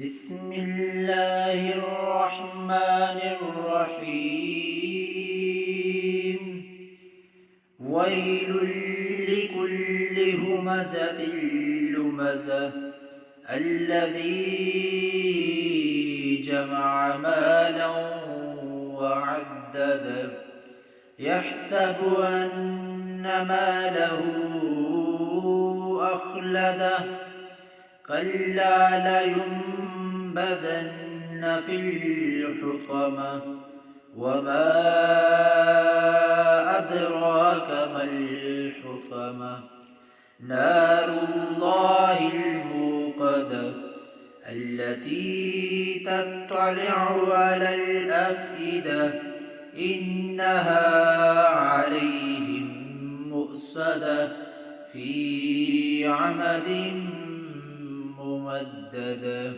بسم الله الرحمن الرحيم. ويل لكل همزة لمزة الذي جمع مالا وعدده يحسب أن ماله أخلده كلا لينبذن في الحطمة وما أدراك ما الحطمة نار الله الموقدة التي تطلع على الأفئدة إنها عليهم مؤصدة في عمد ممددة.